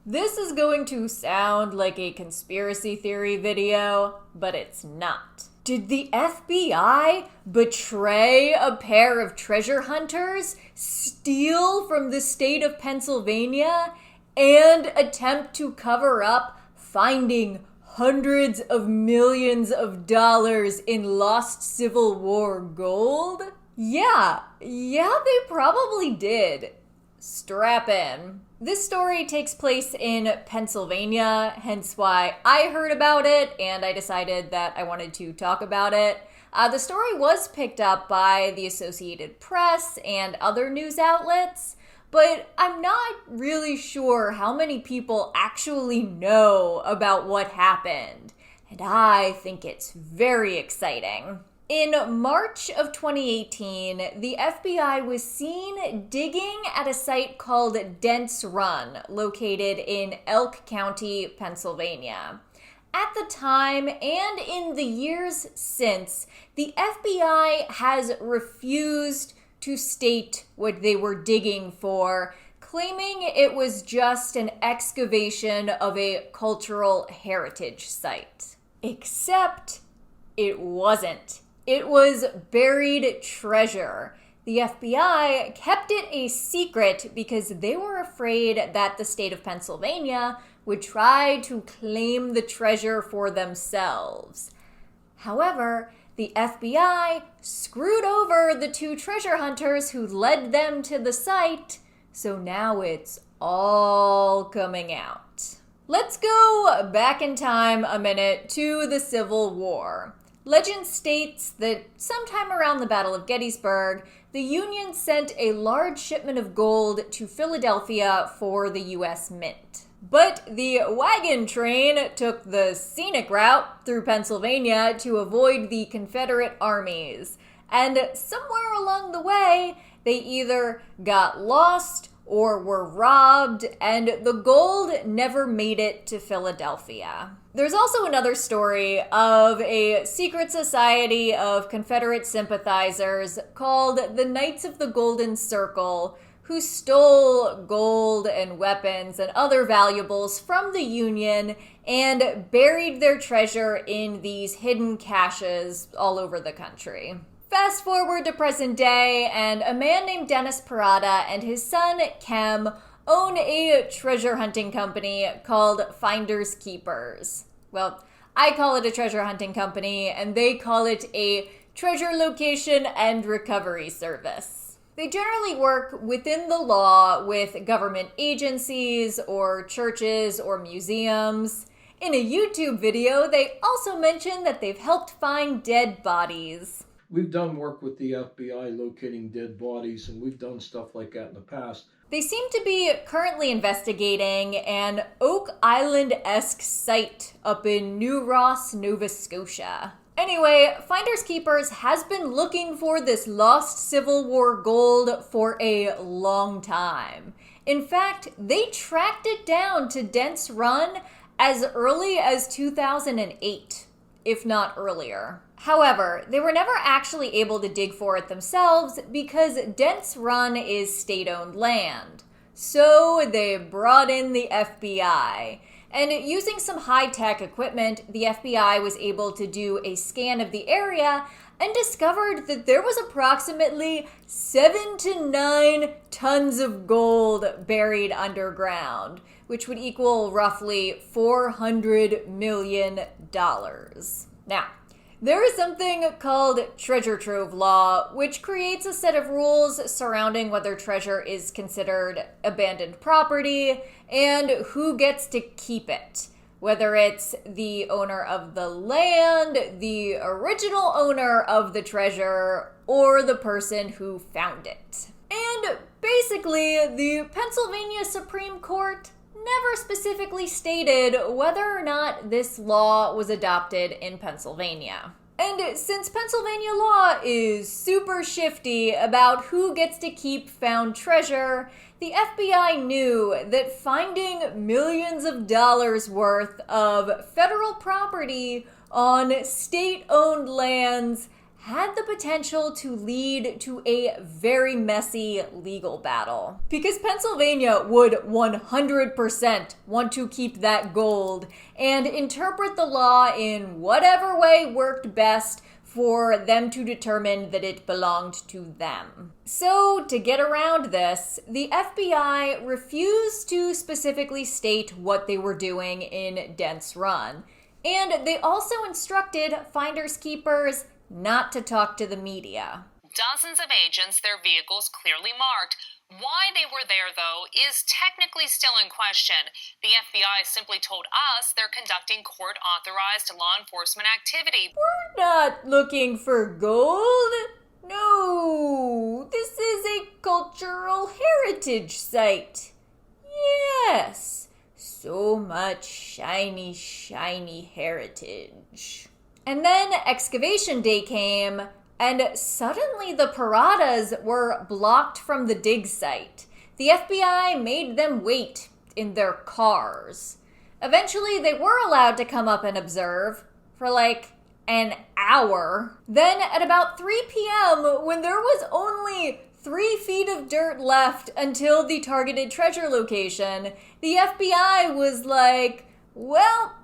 This is going to sound like a conspiracy theory video, but it's not. Did the FBI betray a pair of treasure hunters, steal from the state of Pennsylvania, and attempt to cover up finding hundreds of millions of dollars in lost Civil War gold? Yeah, they probably did. Strap in. This story takes place in Pennsylvania, hence why I heard about it and I decided that I wanted to talk about it. The story was picked up by the Associated Press and other news outlets, but I'm not really sure how many people actually know about what happened, and I think it's very exciting. In March of 2018, the FBI was seen digging at a site called Dent's Run, located in Elk County, Pennsylvania. At the time, and in the years since, the FBI has refused to state what they were digging for, claiming it was just an excavation of a cultural heritage site. Except it wasn't. It was buried treasure. The FBI kept it a secret because they were afraid that the state of Pennsylvania would try to claim the treasure for themselves. However, the FBI screwed over the two treasure hunters who led them to the site, so now it's all coming out. Let's go back in time a minute to the Civil War. Legend states that sometime around the Battle of Gettysburg, the Union sent a large shipment of gold to Philadelphia for the U.S. Mint. But the wagon train took the scenic route through Pennsylvania to avoid the Confederate armies. And somewhere along the way, they either got lost or were robbed, and the gold never made it to Philadelphia. There's also another story of a secret society of Confederate sympathizers called the Knights of the Golden Circle, who stole gold and weapons and other valuables from the Union and buried their treasure in these hidden caches all over the country. Fast forward to present day, and a man named Dennis Parada and his son Kem own a treasure hunting company called Finders Keepers. Well, I call it a treasure hunting company, and they call it a treasure location and recovery service. They generally work within the law with government agencies or churches or museums. In a YouTube video, they also mention that they've helped find dead bodies. We've done work with the FBI locating dead bodies, and we've done stuff like that in the past. They seem to be currently investigating an Oak Island-esque site up in New Ross, Nova Scotia. Anyway, Finders Keepers has been looking for this lost Civil War gold for a long time. In fact, they tracked it down to Dent's Run as early as 2008, if not earlier. However, they were never actually able to dig for it themselves because Dent's Run is state-owned land. So they brought in the FBI. And using some high-tech equipment, the FBI was able to do a scan of the area and discovered that there was approximately 7 to 9 tons of gold buried underground, which would equal roughly $400 million. Now, there is something called Treasure Trove Law, which creates a set of rules surrounding whether treasure is considered abandoned property and who gets to keep it. Whether it's the owner of the land, the original owner of the treasure, or the person who found it. And basically, the Pennsylvania Supreme Court never specifically stated whether or not this law was adopted in Pennsylvania. And since Pennsylvania law is super shifty about who gets to keep found treasure, the FBI knew that finding millions of dollars worth of federal property on state-owned lands had the potential to lead to a very messy legal battle. Because Pennsylvania would 100% want to keep that gold and interpret the law in whatever way worked best for them to determine that it belonged to them. So, to get around this, the FBI refused to specifically state what they were doing in Dent's run. And they also instructed finders keepers not to talk to the media. Dozens of agents, their vehicles clearly marked. Why they were there, though, is technically still in question. The FBI simply told us they're conducting court-authorized law enforcement activity. We're not looking for gold. No, this is a cultural heritage site. Yes, so much shiny, shiny heritage. And then excavation day came, and suddenly the Paradas were blocked from the dig site. The FBI made them wait in their cars. Eventually, they were allowed to come up and observe for like an hour. Then at about 3 p.m., when there was only 3 feet of dirt left until the targeted treasure location, the FBI was like, well,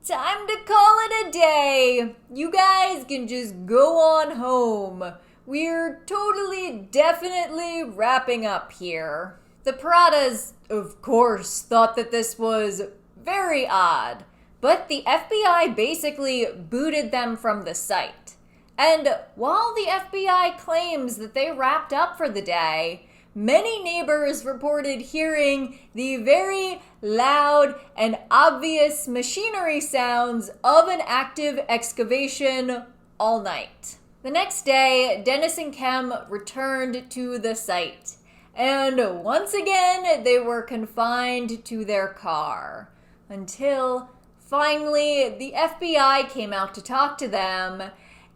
time to call it a day. You guys can just go on home. We're totally, definitely wrapping up here. The Paradas, of course, thought that this was very odd, but the FBI basically booted them from the site. And while the FBI claims that they wrapped up for the day, many neighbors reported hearing the very loud and obvious machinery sounds of an active excavation all night. The next day, Dennis and Kem returned to the site, and once again they were confined to their car, until finally the FBI came out to talk to them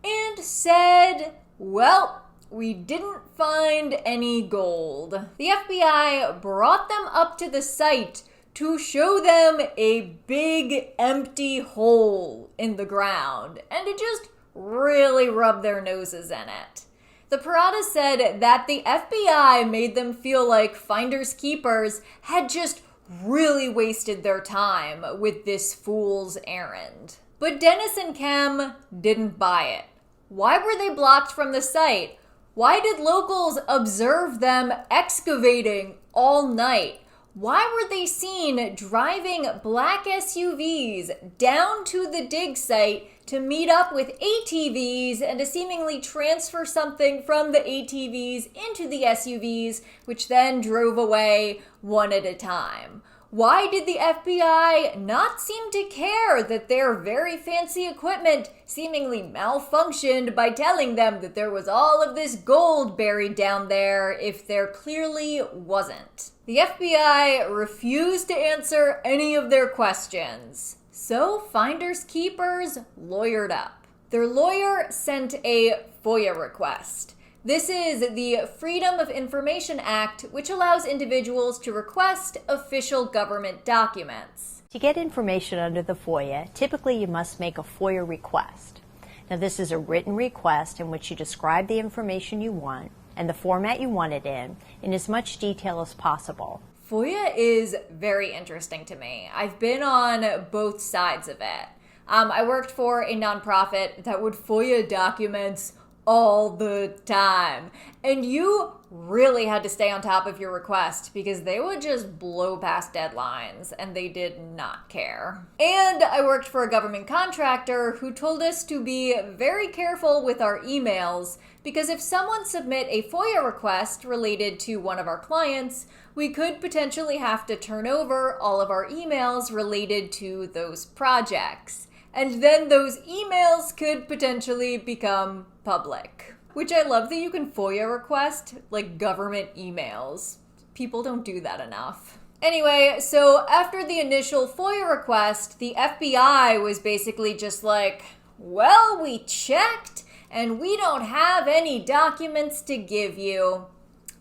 and said, well, we didn't find any gold. The FBI brought them up to the site to show them a big empty hole in the ground and to just really rub their noses in it. The Paradas said that the FBI made them feel like finders keepers had just really wasted their time with this fool's errand. But Dennis and Kem didn't buy it. Why were they blocked from the site? Why did locals observe them excavating all night? Why were they seen driving black SUVs down to the dig site to meet up with ATVs and to seemingly transfer something from the ATVs into the SUVs, which then drove away one at a time? Why did the FBI not seem to care that their very fancy equipment seemingly malfunctioned by telling them that there was all of this gold buried down there if there clearly wasn't? The FBI refused to answer any of their questions. So finders keepers lawyered up. Their lawyer sent a FOIA request. This is the Freedom of Information Act, which allows individuals to request official government documents. To get information under the FOIA, typically you must make a FOIA request. Now, this is a written request in which you describe the information you want and the format you want it in as much detail as possible. FOIA is very interesting to me. I've been on both sides of it. I worked for a nonprofit that would FOIA documents all the time. And you really had to stay on top of your request because they would just blow past deadlines and they did not care. And I worked for a government contractor who told us to be very careful with our emails because if someone submit a FOIA request related to one of our clients, we could potentially have to turn over all of our emails related to those projects. And then those emails could potentially become public. Which I love that you can FOIA request, like, government emails. People don't do that enough. Anyway, so after the initial FOIA request, the FBI was basically just like, well, we checked, and we don't have any documents to give you.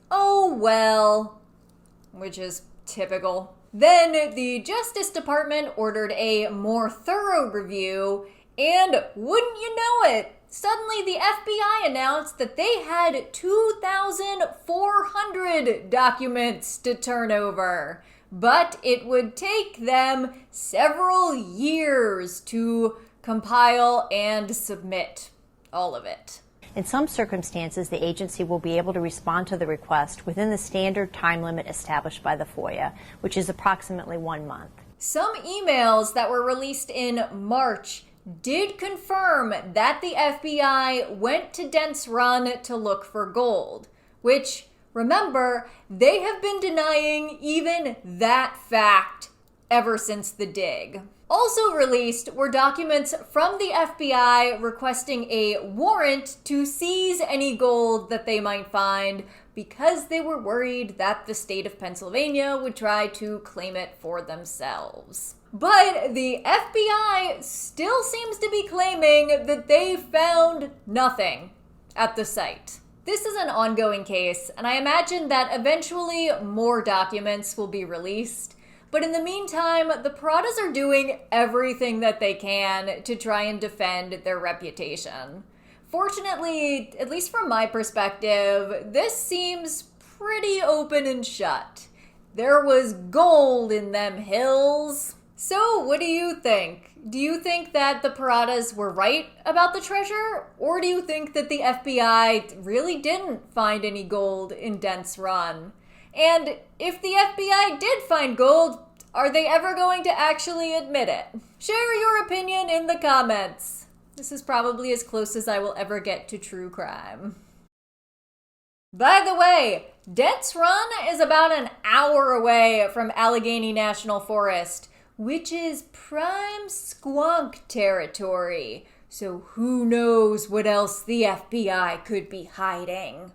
Oh, well. Which is typical. Then the Justice Department ordered a more thorough review And wouldn't you know it, suddenly the FBI announced that they had 2,400 documents to turn over. But it would take them several years to compile and submit all of it. In some circumstances, the agency will be able to respond to the request within the standard time limit established by the FOIA, which is approximately 1 month. Some emails that were released in March did confirm that the FBI went to Dent's Run to look for gold, which, remember, they have been denying even that fact ever since the dig. Also released were documents from the FBI requesting a warrant to seize any gold that they might find because they were worried that the state of Pennsylvania would try to claim it for themselves. But the FBI still seems to be claiming that they found nothing at the site. This is an ongoing case, and I imagine that eventually more documents will be released. But in the meantime, the Paradas are doing everything that they can to try and defend their reputation. Fortunately, at least from my perspective, this seems pretty open and shut. There was gold in them hills. So, what do you think? Do you think that the Paradas were right about the treasure? Or do you think that the FBI really didn't find any gold in Dent's Run? And if the FBI did find gold, are they ever going to actually admit it? Share your opinion in the comments. This is probably as close as I will ever get to true crime. By the way, Dent's Run is about an hour away from Allegheny National Forest, which is prime squonk territory. So who knows what else the FBI could be hiding.